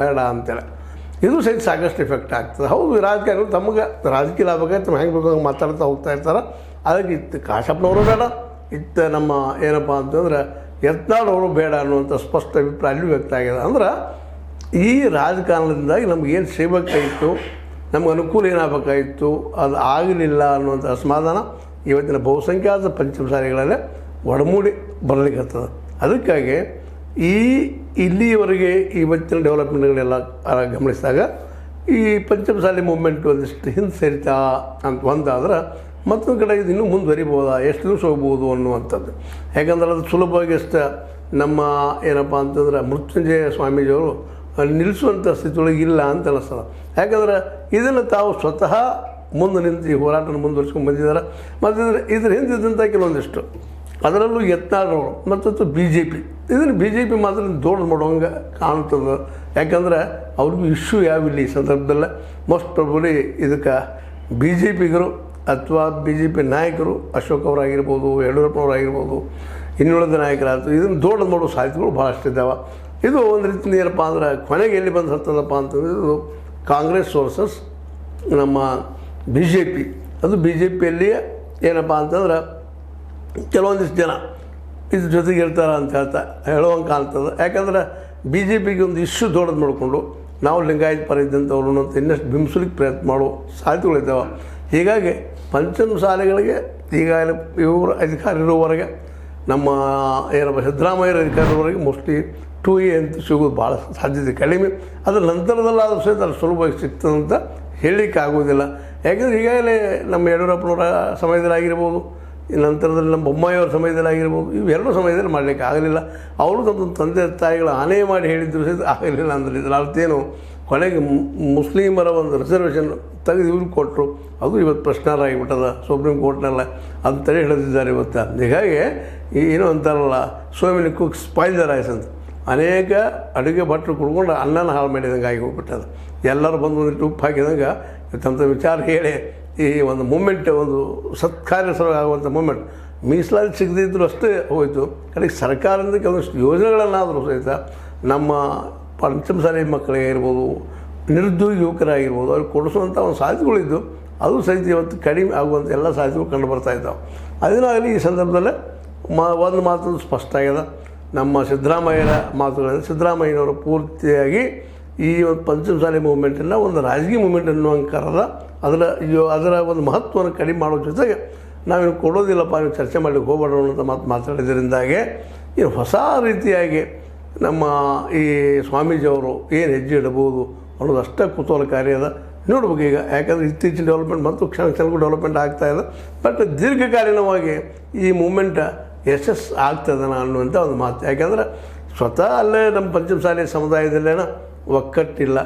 ಬೇಡ ಅಂತೇಳಿ ಇದು ಸಹಿತ ಸಾಕಷ್ಟು ಎಫೆಕ್ಟ್ ಆಗ್ತದೆ. ಹೌದು, ರಾಜಕಾರಣಿಗಳು ತಮಗೆ ರಾಜಕೀಯ ಲಾಭಕ್ಕೆ ತಮ್ಮ ಹೆಂಗೆ ಬೇಕಾಗಿ ಮಾತಾಡ್ತಾ ಹೋಗ್ತಾ ಇರ್ತಾರೆ. ಅದಕ್ಕೆ ಇತ್ತು ಕಾಶಪ್ಪನವರು ಬೇಡ, ಇತ್ತು ನಮ್ಮ ಏನಪ್ಪ ಅಂತಂದ್ರೆ ಯತ್ನಾಳ್ ಅವರು ಬೇಡ ಅನ್ನುವಂಥ ಸ್ಪಷ್ಟ ಅಭಿಪ್ರಾಯ ಅಲ್ಲಿ ವ್ಯಕ್ತ ಆಗಿದೆ. ಅಂದ್ರೆ ಈ ರಾಜಕಾರಣದಿಂದಾಗಿ ನಮಗೇನು ಸಿಗಬೇಕಾಗಿತ್ತು, ನಮ್ಗೆ ಅನುಕೂಲ ಏನಾಗಬೇಕಾಗಿತ್ತು, ಅದು ಆಗಲಿಲ್ಲ ಅನ್ನುವಂಥ ಅಸಮಾಧಾನ ಇವತ್ತಿನ ಬಹುಸಂಖ್ಯಾತ ಪಂಚಮಸಾಲಿಗಳಲ್ಲೇ ಒಡಮೂಡಿ ಬರಲಿಕ್ಕತ್ತದ. ಅದಕ್ಕಾಗಿ ಇಲ್ಲಿಯವರೆಗೆ ಇವತ್ತಿನ ಡೆವಲಪ್ಮೆಂಟ್ಗಳೆಲ್ಲ ಗಮನಿಸಿದಾಗ ಈ ಪಂಚಮಸಾಲಿ ಮೂವ್ಮೆಂಟ್ ಒಂದಿಷ್ಟು ಹಿಂದೆ ಸೇರಿತಾ ಅಂತ ಒಂದಾದ್ರೆ ಮತ್ತೊಂದು ಕಡೆ ಇದು ಇನ್ನೂ ಮುಂದುವರಿಬೋದಾ, ಎಷ್ಟು ದಿವಸ ಹೋಗ್ಬೋದು ಅನ್ನುವಂಥದ್ದು. ಯಾಕಂದ್ರೆ ಅದು ಸುಲಭವಾಗಿ ಅಷ್ಟು ನಮ್ಮ ಏನಪ್ಪ ಅಂತಂದ್ರೆ ಮೃತ್ಯುಂಜಯ ಸ್ವಾಮೀಜಿಯವರು ನಿಲ್ಲಿಸುವಂಥ ಸ್ಥಿತಿಯೊಳಗೆ ಇಲ್ಲ ಅಂತ ಅನಿಸ್ತದೆ. ಯಾಕಂದ್ರೆ ಇದನ್ನು ತಾವು ಸ್ವತಃ ಮುಂದೆ ನಿಂತು ಈ ಹೋರಾಟನ ಮುಂದುವರಿಸ್ಕೊಂಡು ಬಂದಿದ್ದಾರೆ. ಮತ್ತು ಇದ್ರ ಹಿಂದಿದ್ದಂಥ ಕೆಲವೊಂದಿಷ್ಟು ಅದರಲ್ಲೂ ಯತ್ನಾಳವರು ಮತ್ತು BJP ಇದನ್ನು BJP ಮಾತ್ರ ದೊಡ್ಡ ಮಾಡೋಂಗೆ ಕಾಣ್ತದೆ. ಯಾಕಂದ್ರೆ ಅವ್ರಿಗೂ ಇಶ್ಯೂ ಯಾವಿಲ್ಲ ಈ ಸಂದರ್ಭದಲ್ಲೇ. ಮೋಸ್ಟ್ ಪ್ರಾಬಬ್ಲಿ ಇದಕ್ಕೆ BJPಗರು ಅಥವಾ BJP ನಾಯಕರು ಅಶೋಕ್ ಅವರಾಗಿರ್ಬೋದು, ಯಡಿಯೂರಪ್ಪನವರಾಗಿರ್ಬೋದು, ಇನ್ನುಳಿದ ನಾಯಕರಾಯ್ತು ಇದನ್ನು ದೊಡ್ಡದು ಮಾಡೋ ಸಾಧ್ಯತೆಗಳು ಭಾಳಷ್ಟು ಇದ್ದಾವೆ. ಇದು ಒಂದು ರೀತಿ ಏನಪ್ಪ ಅಂದ್ರೆ ಕೊನೆಗೆ ಎಲ್ಲಿ ಬಂದು ಹತ್ತದಪ್ಪ ಅಂತಂದ್ರೆ ಇದು ಕಾಂಗ್ರೆಸ್ ವರ್ಸಸ್ ನಮ್ಮ BJP. ಅದು BJPಯಲ್ಲಿಯೇ ಏನಪ್ಪ ಅಂತಂದ್ರೆ ಕೆಲವೊಂದಿಷ್ಟು ಜನ ಇದ್ರ ಜೊತೆಗೆ ಇರ್ತಾರೆ ಅಂತ ಹೇಳುವಂಗೆ ಕಾಣ್ತದೆ. ಯಾಕಂದ್ರೆ BJPಗೆ ಒಂದು ಇಶ್ಯೂ ದೊಡ್ಡದು ಮಾಡಿಕೊಂಡು ನಾವು ಲಿಂಗಾಯತ ಪರ ಇದ್ದಂಥವ್ರು ಅಂತ ಇನ್ನಷ್ಟು ಬಿಂಬಿಸ್ಲಿಕ್ಕೆ ಪ್ರಯತ್ನ ಮಾಡೋ ಸಾಧ್ಯತೆಗಳಿದ್ದಾವೆ. ಹೀಗಾಗಿ ಪಂಚಮಸಾಲಿಗಳಿಗೆ ಈಗಾಗಲೇ ಇವರು ಅಧಿಕಾರ ಇರುವವರೆಗೆ ನಮ್ಮ ಏನಪ್ಪ ಸಿದ್ದರಾಮಯ್ಯರ ಅಧಿಕಾರ ಇರುವವರೆಗೆ ಮೋಸ್ಟ್ಲಿ 2A ಅಂತ ಸಿಗೋದು ಭಾಳ ಸಾಧ್ಯತೆ ಕಡಿಮೆ. ಅದರ ನಂತರದಲ್ಲಾದರೂ ಸಹಿತ ಅದು ಸುಲಭವಾಗಿ ಸಿಗ್ತದಂತ ಹೇಳಲಿಕ್ಕೆ ಆಗೋದಿಲ್ಲ. ಯಾಕಂದರೆ ಈಗಾಗಲೇ ನಮ್ಮ ಯಡಿಯೂರಪ್ಪನವರ ಸಮಯದಲ್ಲಾಗಿರ್ಬೋದು, ನಂತರದಲ್ಲಿ ನಮ್ಮ ಬೊಮ್ಮಾಯಿಯವರ ಸಮಯದಲ್ಲಾಗಿರ್ಬೋದು, ಇವೆರಡು ಸಮಯದಲ್ಲಿ ಮಾಡಲಿಕ್ಕೆ ಆಗಲಿಲ್ಲ. ಅವರು ತಮ್ಮ ತಂದೆ ತಾಯಿಗಳ ಆನೆ ಮಾಡಿ ಹೇಳಿದ್ರು ಸಹಿತ ಆಗಲಿಲ್ಲ ಅಂದರೆ ಇದರ ಅರ್ಥೇನು, ಕೊನೆಗೆ ಮುಸ್ಲಿಮರ ಒಂದು ರಿಸರ್ವೇಷನ್ ತೆಗೆದು ಇವ್ರಿಗೆ ಕೊಟ್ಟರು. ಅದು ಇವತ್ತು ಪ್ರಶ್ನಾರ್ಹ ಆಗಿಬಿಟ್ಟದ ಸುಪ್ರೀಂ ಕೋರ್ಟ್ನೆಲ್ಲ ಅದು ತಡೆ ಹಿಡಿದಿದ್ದಾರೆ ಇವತ್ತು. ಹೀಗಾಗಿ ಏನೋ ಅಂತಾರಲ್ಲ, so many cooks spoil the rice ಅಂತ, ಅನೇಕ ಅಡುಗೆ ಭಟ್ರು ಕುಡ್ಕೊಂಡು ಅನ್ನನ ಹಾಳು ಮಾಡಿದಂಗೆ ಆಗಿ ಹೋಗ್ಬಿಟ್ಟದ. ಎಲ್ಲರೂ ಬಂದು ಒಂದಿಟ್ಟು ಉಪ್ಪು ಹಾಕಿದಂಗೆ ತಮ್ಮ ವಿಚಾರ ಹೇಳಿ ಈ ಒಂದು ಮೂಮೆಂಟ್, ಒಂದು ಸತ್ಕಾರ್ಯ ಆಗುವಂಥ ಮೂಮೆಂಟ್ ಮೀಸಲಾತಿ ಸಿಗದಿದ್ದರೂ ಅಷ್ಟೇ ಹೋಯಿತು. ಕಡೆಗೆ ಸರ್ಕಾರದಿಂದ ಕೆಲವೊಂದಿಷ್ಟು ಯೋಜನೆಗಳನ್ನಾದರೂ ಸಹಿತ ನಮ್ಮ ಪಂಚಮಸಾಲಿ ಮಕ್ಕಳಿಗಿರ್ಬೋದು, ನಿರುದ್ಯೋಗಿ ಯುವಕರಾಗಿರ್ಬೋದು ಅವ್ರಿಗೆ ಕೊಡಿಸುವಂಥ ಒಂದು ಸಾಧ್ಯತೆಗಳಿದ್ದು ಅದು ಸಹಿತ ಇವತ್ತು ಕಡಿಮೆ ಆಗುವಂಥ ಎಲ್ಲ ಸಾಧ್ಯತೆಗಳು ಕಂಡು ಬರ್ತಾಯಿದ್ದಾವೆ. ಅದನ್ನಾಗಲಿ ಈ ಸಂದರ್ಭದಲ್ಲೇ ಒಂದು ಮಾತು ಸ್ಪಷ್ಟ ಆಗ್ಯದ. ನಮ್ಮ ಸಿದ್ದರಾಮಯ್ಯರ ಮಾತುಗಳಿಂದ ಸಿದ್ದರಾಮಯ್ಯನವರು ಪೂರ್ತಿಯಾಗಿ ಈ ಒಂದು ಪಂಚಮಸಾಲಿ ಮೂವ್ಮೆಂಟನ್ನು ಒಂದು ರಾಜಕೀಯ ಮೂವ್ಮೆಂಟ್ ಅನ್ನುವಂಗೆ ಕರೆದ. ಅದರ ಒಂದು ಮಹತ್ವವನ್ನು ಕಡಿಮೆ ಮಾಡೋ ಜೊತೆಗೆ ನಾವೇನು ಕೊಡೋದಿಲ್ಲಪ್ಪ, ನೀವು ಚರ್ಚೆ ಮಾಡಲಿಕ್ಕೆ ಹೋಗಬೇಡ ಅಂತ ಮಾತಾಡಿದ್ರಿಂದಾಗೆ ಈ ಹೊಸ ರೀತಿಯಾಗಿ ನಮ್ಮ ಈ ಸ್ವಾಮೀಜಿಯವರು ಏನು ಹೆಜ್ಜೆ ಇಡಬಹುದು ಅನ್ನೋದು ಅಷ್ಟೇ ಕುತೂಹಲಕಾರಿ ಅದ. ನೋಡ್ಬೇಕು ಈಗ, ಯಾಕಂದರೆ ಇತ್ತೀಚಿನ ಡೆವಲಪ್ಮೆಂಟ್ ಮತ್ತು ಕ್ಷಣಕ್ಕೂ ಡೆವಲಪ್ಮೆಂಟ್ ಆಗ್ತಾಯಿದೆ. ಬಟ್ ದೀರ್ಘಕಾಲೀನವಾಗಿ ಈ ಮೂಮೆಂಟ್ ಯಶಸ್ಸು ಆಗ್ತದನ ಅನ್ನುವಂಥ ಒಂದು ಮಾತು. ಯಾಕೆಂದ್ರೆ ಸ್ವತಃ ಅಲ್ಲೇ ನಮ್ಮ ಪಂಚಮಸಾಲಿ ಸಮುದಾಯದಲ್ಲೇನ ಒಕ್ಕಟ್ಟಿಲ್ಲ.